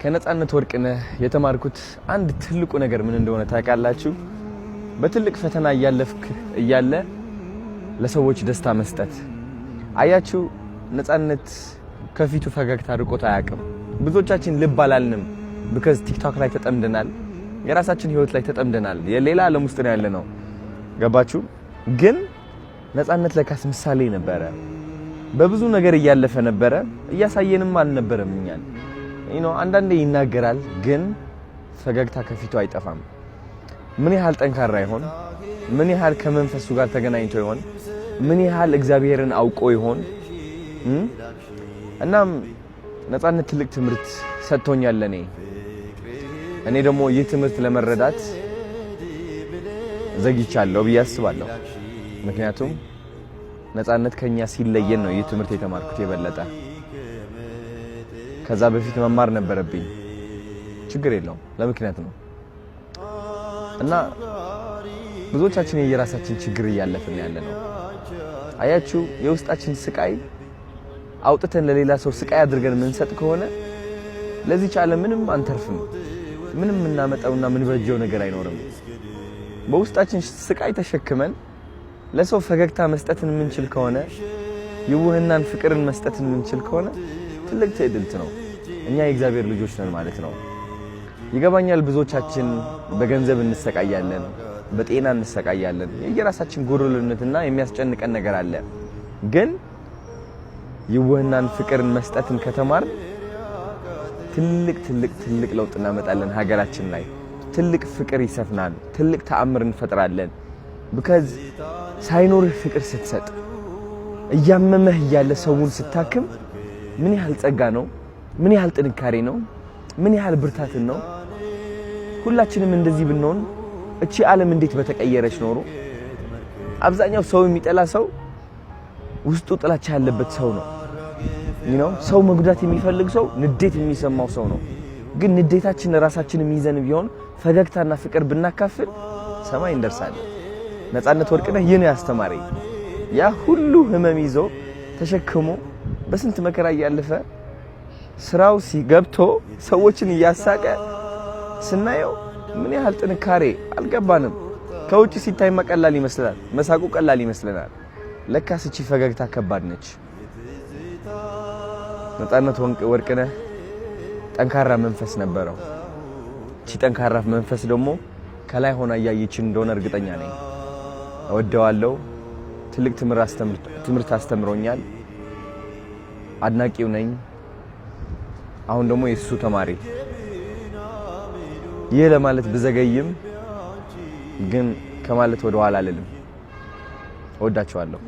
ከነጻነት ወርቅነህ የተማርኩት አንድ ትልቁ ነገር ምን እንደሆነ ታውቃላችሁ? በትልቅ ፈተና እያለፍክ እያለ ለሰዎች ደስታ መስጠት። አያችሁ፣ ነጻነት ከፊቱ ፈገግታ ርቆት አያውቅም። ብዙዎቻችን ልብ አላልንም። because ቲክቶክ ላይ ተጠምደናል፣ የራሳችን ህይወት ላይ ተጠምደናል፣ የሌላ ዓለም ውስጥ ነው ያለነው። ገባችሁ? ግን ነጻነት ለካስ ምሳሌ ነበረ። በብዙ ነገር እያለፈ ነበረ፣ እያሳየንም አልነበረም እኛን። አንዳንዴ ይናገራል፣ ግን ፈገግታ ከፊቱ አይጠፋም። ምን ያህል ጠንካራ ይሆን? ምን ያህል ከመንፈሱ ጋር ተገናኝቶ ይሆን? ምን ያህል እግዚአብሔርን አውቆ ይሆን? እናም ነጻነት ትልቅ ትምህርት ሰጥቶኛል እኔ ደግሞ ይህ ትምህርት ለመረዳት ዘግይቻለሁ ብዬ አስባለሁ። ምክንያቱም ነጻነት ከኛ ሲለየን ነው ይህ ትምህርት የተማርኩት የበለጠ። ከዛ በፊት መማር ነበረብኝ። ችግር የለውም፣ ለምክንያት ነው። እና ብዙዎቻችን የራሳችን ችግር እያለፍን ያለነው። አያችሁ፣ የውስጣችን ስቃይ አውጥተን ለሌላ ሰው ስቃይ አድርገን ምንሰጥ ከሆነ ለዚህ ቻለ ምንም አንተርፍም። ምንም እናመጣውና ምን በጀው ነገር አይኖርም። በውስጣችን ስቃይ ተሸክመን ለሰው ፈገግታ መስጠትን ምንችል ከሆነ፣ ይውህናን ፍቅርን መስጠትን ምንችል ከሆነ ትልቅ ትዕድልት ነው። እኛ የእግዚአብሔር ልጆች ነን ማለት ነው። ይገባኛል፣ ብዙዎቻችን በገንዘብ እንሰቃያለን፣ በጤና እንሰቃያለን። የየራሳችን ጎደሎነትና የሚያስጨንቀን ነገር አለ። ግን ይውህናን ፍቅርን መስጠትን ከተማር ትልቅ ለውጥ እናመጣለን። ሀገራችን ላይ ትልቅ ፍቅር ይሰፍናል። ትልቅ ተአምር እንፈጥራለን። because ሳይኖርህ ፍቅር ስትሰጥ፣ እያመመህ እያለ ሰውን ስታክም ምን ያህል ጸጋ ነው? ምን ያህል ጥንካሬ ነው? ምን ያህል ብርታትን ነው? ሁላችንም እንደዚህ ብንሆን እቺ ዓለም እንዴት በተቀየረች ኖሮ። አብዛኛው ሰው የሚጠላ ሰው ውስጡ ጥላቻ ያለበት ሰው ነው። ሰው መጉዳት የሚፈልግ ሰው ንዴት የሚሰማው ሰው ነው። ግን ንዴታችን ራሳችንን ይዘን ቢሆን ፈገግታና ፍቅር ብናካፍል ሰማይ እንደርሳለን። ነጻነት ወርቅነህ ይህን ያስተማረ ያ ሁሉ ህመም ይዞ ተሸክሞ በስንት መከራ እያለፈ ስራው ሲገብቶ ሰዎችን እያሳቀ ስናየው ምን ያህል ጥንካሬ አልገባንም። ከውጭ ሲታይ ቀላል ይመስላል፣ መሳቁ ቀላል ይመስለናል። ለካስ እቺ ፈገግታ ከባድ ነች። ነጻነት ወርቅነህ ጠንካራ መንፈስ ነበረው። እቺ ጠንካራ መንፈስ ደግሞ ከላይ ሆና እያየችን እንደሆነ እርግጠኛ ነኝ። እወደዋለሁ። ትልቅ ትምህርት አስተምሮኛል። አድናቂው ነኝ። አሁን ደግሞ የሱ ተማሪ። ይህ ለማለት ብዘገይም ግን ከማለት ወደ ኋላ አልልም። እወዳቸዋለሁ።